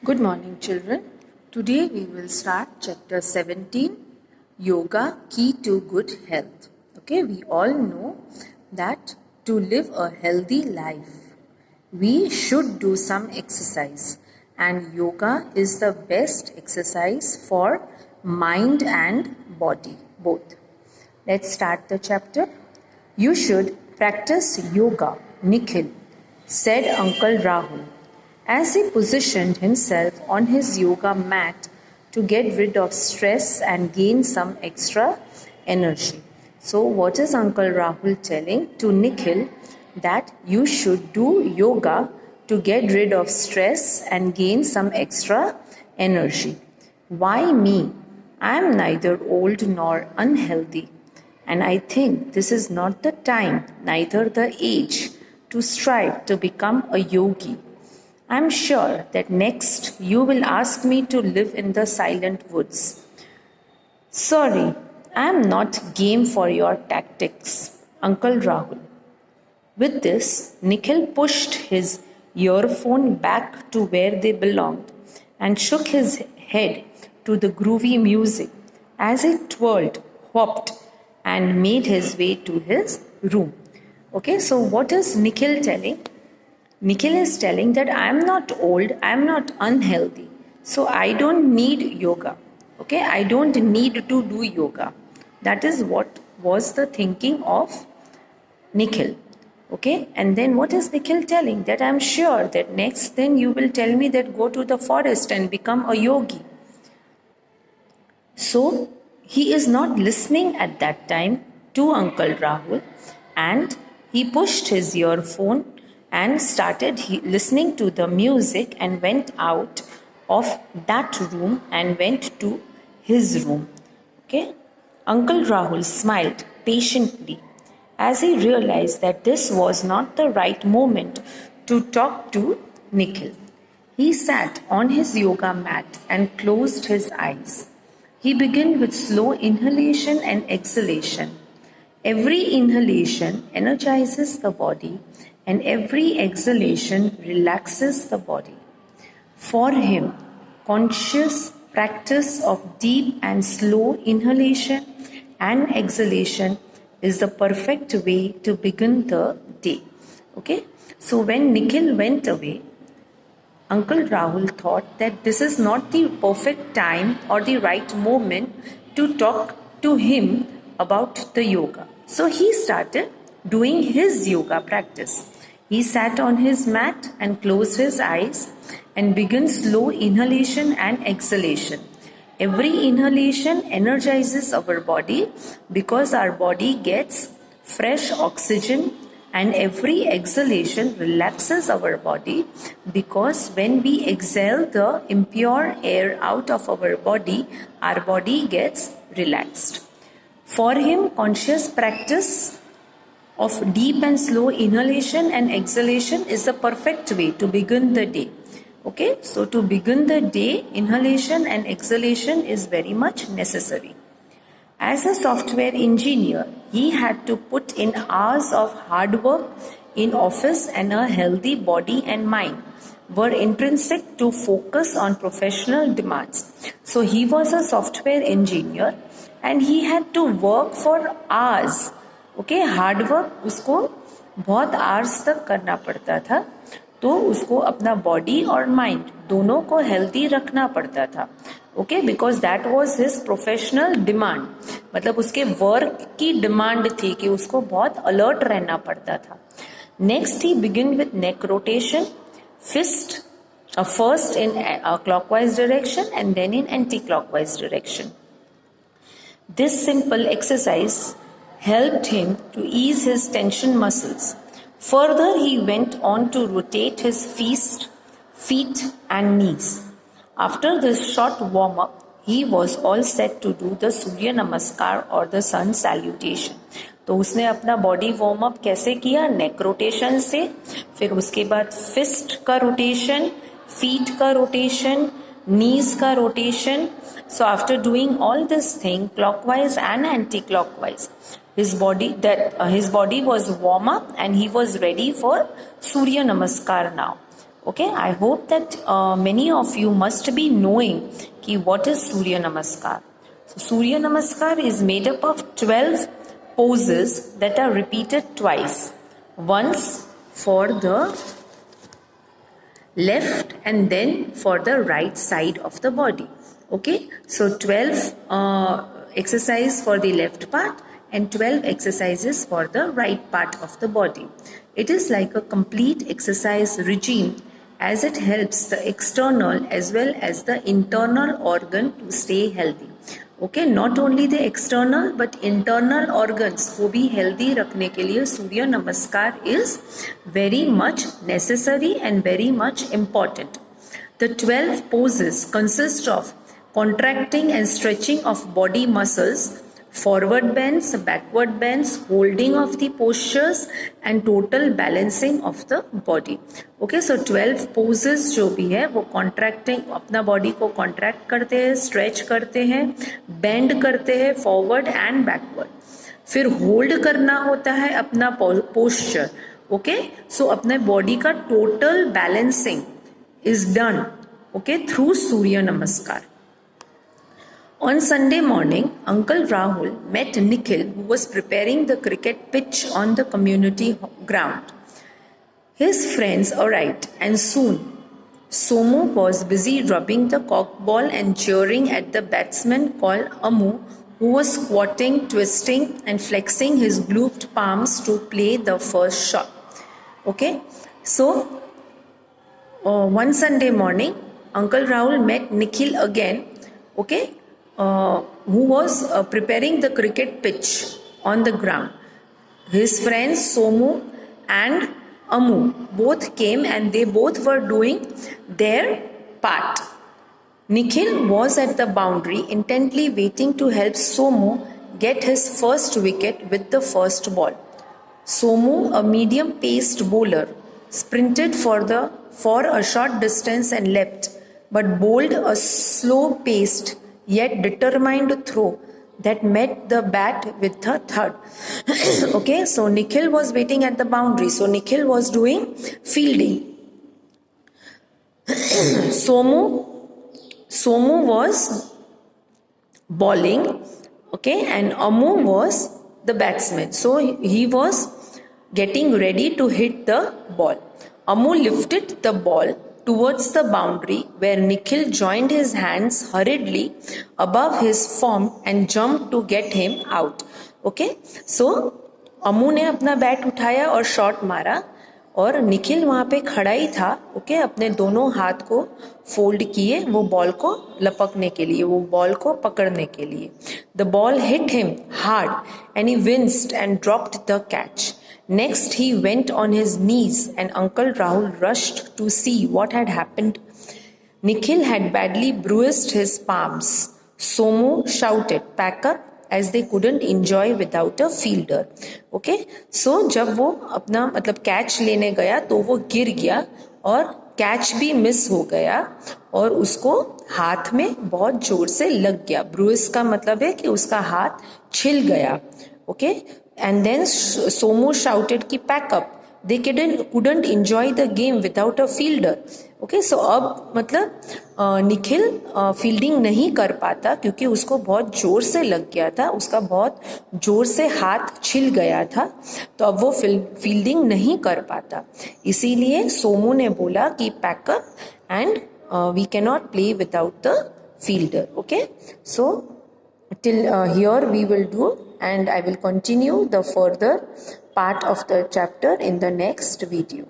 Good morning, children. Today we will start chapter 17, Yoga Key to Good Health. Okay, we all know that to live a healthy life, we should do some exercise, and yoga is the best exercise for mind and body both. Let's start the chapter. You should practice yoga, Nikhil, said Uncle Rahul, as he positioned himself on his yoga mat to get rid of stress and gain some extra energy. So, what is Uncle Rahul telling to Nikhil? That you should do yoga to get rid of stress and gain some extra energy. Why me? I am neither old nor unhealthy, and I think this is not the time, neither the age, to strive to become a yogi. I am sure that next you will ask me to live in the silent woods. Sorry, I am not game for your tactics, Uncle Rahul. With this, Nikhil pushed his earphone back to where they belonged and shook his head to the groovy music as he twirled, hopped, and made his way to his room. Okay, so what is Nikhil telling? Nikhil is telling that I am not old, I am not unhealthy, so I don't need yoga. Okay, I don't need to do yoga. That is what was the thinking of Nikhil. Okay, and then what is Nikhil telling? That I am sure that next then you will tell me that go to the forest and become a yogi. So he is not listening at that time to Uncle Rahul, and he pushed his earphone and started listening to the music and went out of that room and went to his room. Okay, Uncle Rahul smiled patiently as he realized that this was not the right moment to talk to Nikhil. He sat on his yoga mat and closed his eyes. He began with slow inhalation and exhalation. Every inhalation energizes the body, and every exhalation relaxes the body. For him, conscious practice of deep and slow inhalation and exhalation is the perfect way to begin the day. Okay, so when Nikhil went away, Uncle Rahul thought that this is not the perfect time or the right moment to talk to him about the yoga. So he started doing his yoga practice. He sat on his mat and closed his eyes and began slow inhalation and exhalation. Every inhalation energizes our body because our body gets fresh oxygen, and every exhalation relaxes our body because when we exhale the impure air out of our body gets relaxed. For him, conscious practice of deep and slow inhalation and exhalation is the perfect way to begin the day. Okay, so to begin the day, inhalation and exhalation is very much necessary. As a software engineer, he had to put in hours of hard work in office, and a healthy body and mind were intrinsic to focus on professional demands. So he was a software engineer and he had to work for hours. Okay, hard work उसको बहुत hours तक करना पड़ता था, तो उसको अपना body और माइंड दोनों को हेल्दी रखना पड़ता था. Okay, because that was his professional demand. मतलब उसके वर्क की डिमांड थी कि उसको बहुत अलर्ट रहना पड़ता था. Next he begin with neck rotation, fist first in clockwise direction and then in anti clockwise direction. This simple exercise helped him to ease his tension muscles. Further, he went on to rotate his feet and knees. After this short warm-up, he was all set to do the Surya Namaskar or the sun salutation. तो उसने अपना body warm up कैसे किया? Neck rotation से, फिर उसके बाद fist का रोटेशन, फीट का रोटेशन, knees का rotation. So after doing all this thing clockwise and anti-clockwise, his body was warm up and he was ready for Surya Namaskar now. Okay, I hope that many of you must be knowing ki what is Surya Namaskar. So Surya Namaskar is made up of 12 poses that are repeated twice. Once for the left and then for the right side of the body. Okay, so 12 exercise for the left part and 12 exercises for the right part of the body. It is like a complete exercise regime as it helps the external as well as the internal organ to stay healthy. Okay, not only the external but internal organs को भी healthy रखने के लिए सूर्य नमस्कार is very much necessary and very much important. The 12 poses consist of contracting and stretching of body muscles, forward bends, backward bends, holding of the postures and total balancing of the body. Okay, so 12 poses जो भी है वो contracting अपना body को contract करते हैं, stretch करते हैं, bend करते हैं forward and backward. फिर hold करना होता है अपना posture. Okay, so अपने body का total balancing is done, okay, through Surya Namaskar. On Sunday morning, Uncle Rahul met Nikhil, who was preparing the cricket pitch on the community ground. His friends arrived, and soon Somu was busy rubbing the cock ball and cheering at the batsman called Amu, who was squatting, twisting, and flexing his gloved palms to play the first shot. Okay, so one Sunday morning, Uncle Rahul met Nikhil again. Okay. Who was preparing the cricket pitch on the ground. His friends Somu and Amu both came and they both were doing their part. Nikhil was at the boundary intently waiting to help Somu get his first wicket with the first ball. Somu, a medium-paced bowler, sprinted for a short distance and leapt, but bowled a slow-paced yet determined throw that met the bat with a thud. Okay, so Nikhil was waiting at the boundary. So Nikhil was doing fielding. Somu was bowling. Okay, and Amu was the batsman. So he was getting ready to hit the ball. Amu lifted the ball towards the boundary where Nikhil joined his hands hurriedly above his form and jumped to get him out. Okay, so Amu ने अपना bat उठाया और shot मारा और निखिल वहाँ पे खड़ा ही था. ओके, अपने दोनों हाथ को फोल्ड किए वो बॉल को लपकने के लिए, वो बॉल को पकड़ने के लिए. The ball hit him hard and he विंस्ड and dropped the catch. Next, he went on his knees and Uncle Rahul rushed to see what had happened. Nikhil had badly bruised his palms. Somu shouted, "Pack up," as they couldn't enjoy without a fielder. Okay, so जब वो अपना मतलब catch लेने गया तो वो गिर गया और कैच भी मिस हो गया और उसको हाथ में बहुत जोर से लग गया. ब्रूइस का मतलब है कि उसका हाथ छिल गया. Okay, and then Somu shouted ki pack up. They couldn't enjoy the game without a fielder. Okay, so अब मतलब निखिल फील्डिंग नहीं कर पाता क्योंकि उसको बहुत जोर से लग गया था, उसका बहुत जोर से हाथ छिल गया था, तो अब वो फील्डिंग नहीं कर पाता. इसीलिए सोमू ने बोला कि pack up and we can not play without the fielder. Okay, so till here we will do, and I will continue the further part of the chapter in the next video.